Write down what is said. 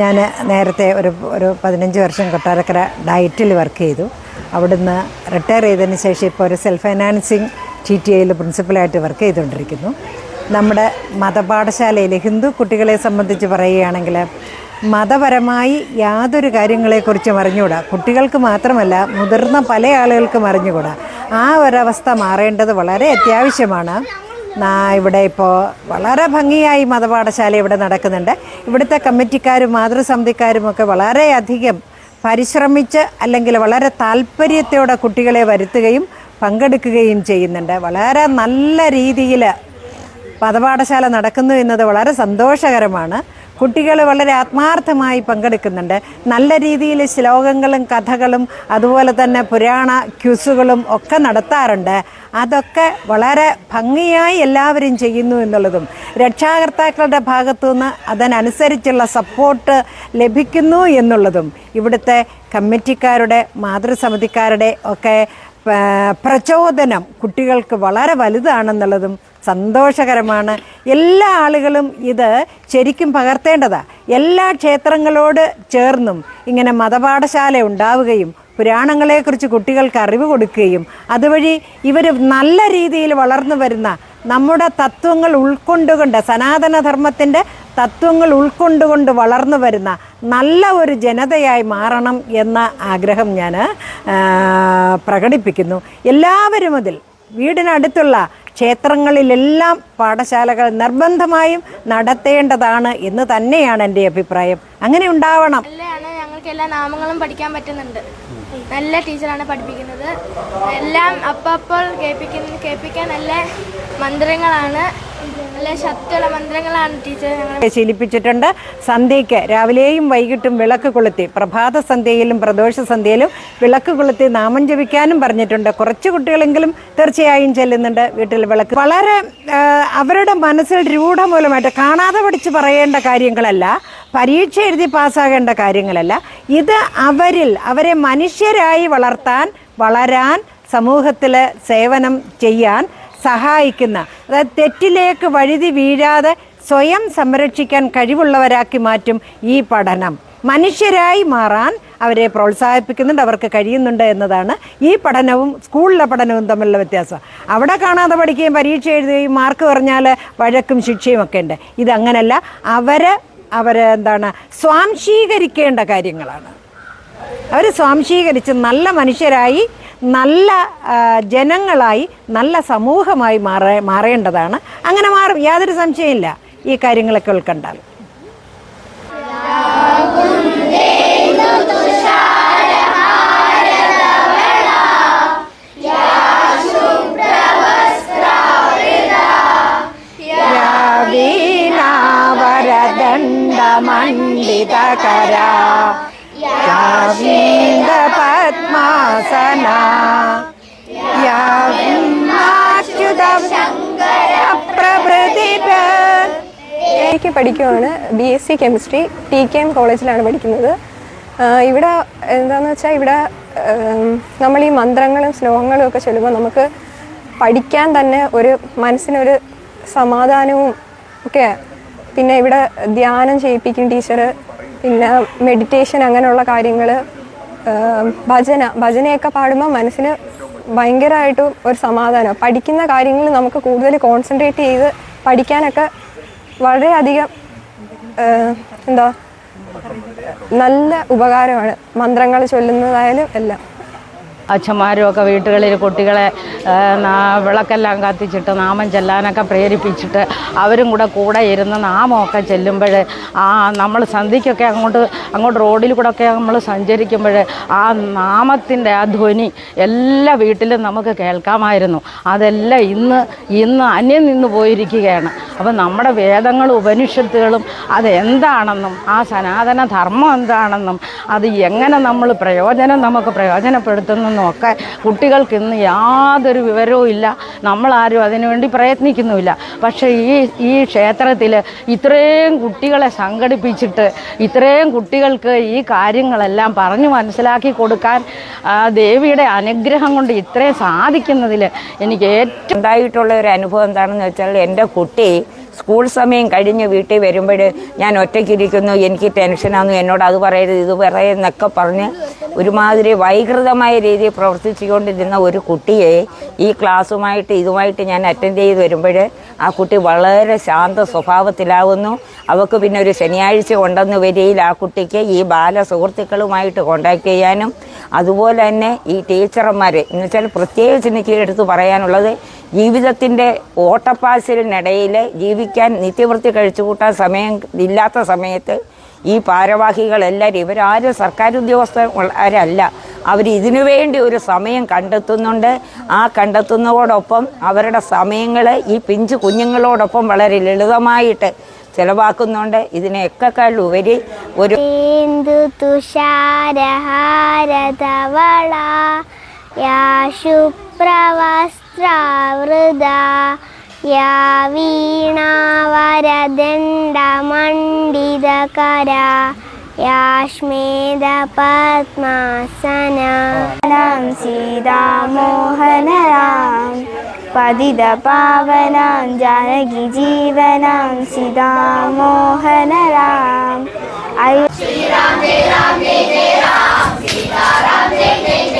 ഞാൻ നേരത്തെ ഒരു 15 വർഷം കൊട്ടാരക്കര ഡയറ്റിൽ വർക്ക് ചെയ്തു. അവിടുന്ന് റിട്ടയർ ചെയ്തതിന് ശേഷം ഇപ്പോൾ ഒരു സെൽഫ് ഫൈനാൻസിങ് TTIയിൽ പ്രിൻസിപ്പലായിട്ട് വർക്ക് ചെയ്തുകൊണ്ടിരിക്കുന്നു. നമ്മുടെ മതപാഠശാലയിൽ ഹിന്ദു കുട്ടികളെ സംബന്ധിച്ച് പറയുകയാണെങ്കിൽ മതപരമായി യാതൊരു കാര്യങ്ങളെക്കുറിച്ചും അറിഞ്ഞുകൂടാ. കുട്ടികൾക്ക് മാത്രമല്ല, മുതിർന്ന പല ആളുകൾക്കും അറിഞ്ഞുകൂടാ. ആ ഒരവസ്ഥ മാറേണ്ടത് വളരെ അത്യാവശ്യമാണ്. ഇവിടെ ഇപ്പോൾ വളരെ ഭംഗിയായി മതപാഠശാല ഇവിടെ നടക്കുന്നുണ്ട്. ഇവിടുത്തെ കമ്മിറ്റിക്കാരും മാതൃസമിതിക്കാരുമൊക്കെ വളരെയധികം പരിശ്രമിച്ച് അല്ലെങ്കിൽ വളരെ താല്പര്യത്തോടെ കുട്ടികളെ വരുത്തുകയും പങ്കെടുക്കുകയും ചെയ്യുന്നുണ്ട്. വളരെ നല്ല രീതിയിൽ മതപാഠശാല നടക്കുന്നു എന്നത് വളരെ സന്തോഷകരമാണ്. കുട്ടികൾ വളരെ ആത്മാർത്ഥമായി പങ്കെടുക്കുന്നുണ്ട്. നല്ല രീതിയിൽ ശ്ലോകങ്ങളും കഥകളും അതുപോലെ തന്നെ പുരാണ ക്യൂസുകളും ഒക്കെ നടത്താറുണ്ട്. അതൊക്കെ വളരെ ഭംഗിയായി എല്ലാവരും ചെയ്യുന്നു എന്നുള്ളതും രക്ഷാകർത്താക്കളുടെ ഭാഗത്തുനിന്ന് അതിനനുസരിച്ചുള്ള സപ്പോർട്ട് ലഭിക്കുന്നു എന്നുള്ളതും ഇവിടുത്തെ കമ്മിറ്റിക്കാരുടെ മാതൃസമിതിക്കാരുടെ ഒക്കെ പ്രചോദനം കുട്ടികൾക്ക് വളരെ വലുതാണെന്നുള്ളതും സന്തോഷകരമാണ്. എല്ലാ ആളുകളും ഇത് ശരിക്കും പകർത്തേണ്ടതാണ്. എല്ലാ ക്ഷേത്രങ്ങളോട് ചേർന്നും ഇങ്ങനെ മതപാഠശാല ഉണ്ടാവുകയും പുരാണങ്ങളെക്കുറിച്ച് കുട്ടികൾക്ക് അറിവ് കൊടുക്കുകയും അതുവഴി ഇവർ നല്ല രീതിയിൽ വളർന്നു വരുന്ന നമ്മുടെ തത്വങ്ങൾ ഉൾക്കൊണ്ടുകൊണ്ട് സനാതനധർമ്മത്തിൻ്റെ തത്വങ്ങൾ ഉൾക്കൊണ്ടുകൊണ്ട് വളർന്നു വരുന്ന നല്ല ഒരു ജനതയായി മാറണം എന്ന ആഗ്രഹം ഞാൻ പ്രകടിപ്പിക്കുന്നു. എല്ലാവരും അതിൽ വീടിനടുത്തുള്ള ക്ഷേത്രങ്ങളിലെല്ലാം പാഠശാലകൾ നിർബന്ധമായും നടത്തേണ്ടതാണ് എന്ന് തന്നെയാണ് എൻ്റെ അഭിപ്രായം. അങ്ങനെ ഉണ്ടാവണം. ഞങ്ങൾക്ക് എല്ലാ നാമങ്ങളും പഠിക്കാൻ പറ്റുന്നുണ്ട്. നല്ല ടീച്ചറാണ് പഠിപ്പിക്കുന്നത്. എല്ലാം അപ്പോൾ കേൾപ്പിക്കാൻ നല്ല മന്ത്രങ്ങളാണ്, നല്ല ശക്തിയുള്ള മന്ത്രങ്ങളാണ് ടീച്ചർ ഞങ്ങളെ ശീലിപ്പിച്ചിട്ടുണ്ട്. സന്ധ്യയ്ക്ക് രാവിലെയും വൈകിട്ടും വിളക്ക് കൊളുത്തി, പ്രഭാത സന്ധ്യയിലും പ്രദോഷ സന്ധ്യയിലും വിളക്ക് കൊളുത്തി നാമം ജപിക്കാനും പറഞ്ഞിട്ടുണ്ട്. കുറച്ച് കുട്ടികളെങ്കിലും തീർച്ചയായും ചെല്ലുന്നുണ്ട് വീട്ടിൽ വിളക്ക്. വളരെ അവരുടെ മനസ്സിൽ രൂഢമൂലമായിട്ട് കാണാതെ പഠിച്ച് പറയേണ്ട കാര്യങ്ങളല്ല, പരീക്ഷ എഴുതി പാസ്സാകേണ്ട കാര്യങ്ങളല്ല. ഇത് അവരെ മനുഷ്യരായി വളരാൻ സമൂഹത്തിൽ സേവനം ചെയ്യാൻ സഹായിക്കുന്ന, അതായത് തെറ്റിലേക്ക് വഴുതി വീഴാതെ സ്വയം സംരക്ഷിക്കാൻ കഴിവുള്ളവരാക്കി മാറ്റും ഈ പഠനം. മനുഷ്യരായി മാറാൻ അവരെ പ്രോത്സാഹിപ്പിക്കുന്നുണ്ട്, അവർക്ക് കഴിയുന്നുണ്ട് എന്നതാണ് ഈ പഠനവും സ്കൂളിലെ പഠനവും തമ്മിലുള്ള വ്യത്യാസം. അവിടെ കാണാതെ പഠിക്കുകയും പരീക്ഷ എഴുതുകയും മാർക്ക് പറഞ്ഞാൽ വഴക്കും ശിക്ഷയും ഒക്കെ ഉണ്ട്. ഇതങ്ങനല്ല. അവരെന്താണ് സ്വാംശീകരിക്കേണ്ട കാര്യങ്ങളാണ്. അവർ സ്വാംശീകരിച്ച് നല്ല മനുഷ്യരായി, നല്ല ജനങ്ങളായി, നല്ല സമൂഹമായി മാറേണ്ടതാണ്. അങ്ങനെ മാറും, യാതൊരു സംശയമില്ല ഈ കാര്യങ്ങളൊക്കെ ഉൾക്കൊണ്ടാൽ. മണ്ഡിതകര പത്മാസന എനിക്ക് പഠിക്കുവാണ്. BSc കെമിസ്ട്രി TKM കോളേജിലാണ് പഠിക്കുന്നത്. ഇവിടെ എന്താണെന്ന് വെച്ചാൽ ഇവിടെ നമ്മൾ ഈ മന്ത്രങ്ങളും ശ്ലോകങ്ങളും ഒക്കെ ചൊല്ലുമ്പോൾ നമുക്ക് പഠിക്കാൻ തന്നെ ഒരു മനസ്സിനൊരു സമാധാനവും ഒക്കെ. പിന്നെ ഇവിടെ ധ്യാനം ചെയ്യിപ്പിക്കും ടീച്ചർ, പിന്നെ മെഡിറ്റേഷൻ അങ്ങനെയുള്ള കാര്യങ്ങൾ, ഭജനയൊക്കെ പാടുമ്പോൾ മനസ്സിന് ഭയങ്കരമായിട്ടും ഒരു സമാധാനം. പഠിക്കുന്ന കാര്യങ്ങൾ നമുക്ക് കൂടുതൽ കോൺസെൻട്രേറ്റ് ചെയ്ത് പഠിക്കാനൊക്കെ വളരെയധികം നല്ല ഉപകാരമാണ് മന്ത്രങ്ങൾ ചൊല്ലുന്നതായാലും എല്ലാം. അച്ഛന്മാരും ഒക്കെ വീട്ടുകളിൽ കുട്ടികളെ വിളക്കെല്ലാം കത്തിച്ചിട്ട് നാമം ചെല്ലാനൊക്കെ പ്രേരിപ്പിച്ചിട്ട് അവരും കൂടെ ഇരുന്ന് നാമമൊക്കെ ചെല്ലുമ്പോൾ നമ്മൾ സന്ധ്യയ്ക്കൊക്കെ അങ്ങോട്ട് റോഡിൽ കൂടെ ഒക്കെ നമ്മൾ സഞ്ചരിക്കുമ്പോൾ ആ നാമത്തിൻ്റെ ആ ധ്വനി എല്ലാ വീട്ടിലും നമുക്ക് കേൾക്കാമായിരുന്നു. അതെല്ലാം ഇന്ന് അന്യം നിന്ന് പോയിരിക്കുകയാണ്. അപ്പം നമ്മുടെ വേദങ്ങളും ഉപനിഷത്തുകളും അതെന്താണെന്നും ആ സനാതന ധർമ്മം എന്താണെന്നും അത് എങ്ങനെ നമ്മൾ നമുക്ക് പ്രയോജനപ്പെടുത്തുന്നെന്നും ഒക്കെ കുട്ടികൾക്ക് ഇന്ന് യാതൊരു വിവരവും ഇല്ല. നമ്മളാരും അതിനുവേണ്ടി പ്രയത്നിക്കുന്നുമില്ല. പക്ഷേ ഈ ക്ഷേത്രത്തിൽ ഇത്രയും കുട്ടികളെ സംഘടിപ്പിച്ചിട്ട് ഇത്രയും കുട്ടികൾക്ക് ഈ കാര്യങ്ങളെല്ലാം പറഞ്ഞു മനസ്സിലാക്കി കൊടുക്കാൻ ദേവിയുടെ അനുഗ്രഹം കൊണ്ട് ഇത്രയും സാധിക്കുന്നതിൽ എനിക്ക് ഏറ്റവും ഉണ്ടായിട്ടുള്ള ഒരു അനുഭവം എന്താണെന്ന് വെച്ചാൽ എൻ്റെ കുട്ടി സ്കൂൾ സമയം കഴിഞ്ഞ് വീട്ടിൽ വരുമ്പോൾ ഞാൻ ഒറ്റയ്ക്കിരിക്കുന്നു, എനിക്ക് ടെൻഷനാണെന്നു, എന്നോട് അത് പറയരുത് ഇത് പറയുന്നൊക്കെ പറഞ്ഞ് ഒരുമാതിരി വൈകൃതമായ രീതിയിൽ പ്രവർത്തിച്ചുകൊണ്ടിരുന്ന ഒരു കുട്ടിയെ ഈ ക്ലാസ്സുമായിട്ട് ഇതുമായിട്ട് ഞാൻ അറ്റൻഡ് ചെയ്ത് വരുമ്പോൾ ആ കുട്ടി വളരെ ശാന്ത സ്വഭാവത്തിലാവുന്നു. അവൾക്ക് പിന്നെ ഒരു ശനിയാഴ്ച കൊണ്ടുവന്ന് വരികയിൽ ആ കുട്ടിക്ക് ഈ ബാലസുഹൃത്തുക്കളുമായിട്ട് കോണ്ടാക്ട് ചെയ്യാനും അതുപോലെ തന്നെ ഈ ടീച്ചർമാർ എന്ന് വെച്ചാൽ പ്രത്യേകിച്ച് എനിക്ക് എടുത്ത് പറയാനുള്ളത് ജീവിതത്തിൻ്റെ ഓട്ടപ്പാച്ചിലിനിടയിൽ ജീവിക്കാൻ നിത്യവൃത്തി കഴിച്ചു കൂട്ടാൻ സമയം ഇല്ലാത്ത സമയത്ത് ഈ ഭാരവാഹികളെല്ലാവരും ഇവരാരും സർക്കാർ ഉദ്യോഗസ്ഥരല്ല, അവർ ഇതിനു വേണ്ടി ഒരു സമയം കണ്ടെത്തുന്നുണ്ട്. ആ കണ്ടെത്തുന്നതോടൊപ്പം അവരുടെ സമയങ്ങൾ ഈ പിഞ്ചു കുഞ്ഞുങ്ങളോടൊപ്പം വളരെ ലളിതമായിട്ട് ചിലവാക്കുന്നുണ്ട്. ഇതിനെയൊക്കെക്കാൾ ഉപരി ഒരു തുഷാരഹാരധവള യാ ശുഭ്രവസ്ത്രാവൃത യാ വീണാവരദണ്ഡമണ്ഡിതകര യാ ശ്വേതപദ്മാസനാം സീതാമോഹനരാം പതിതപാവനാം ജാനകി ജീവനാം സീതാമോഹനരാം. ശ്രീരാം ജയ രാം ജയ ജയ രാം, സീതാരാം ജയ ജയ ജയ.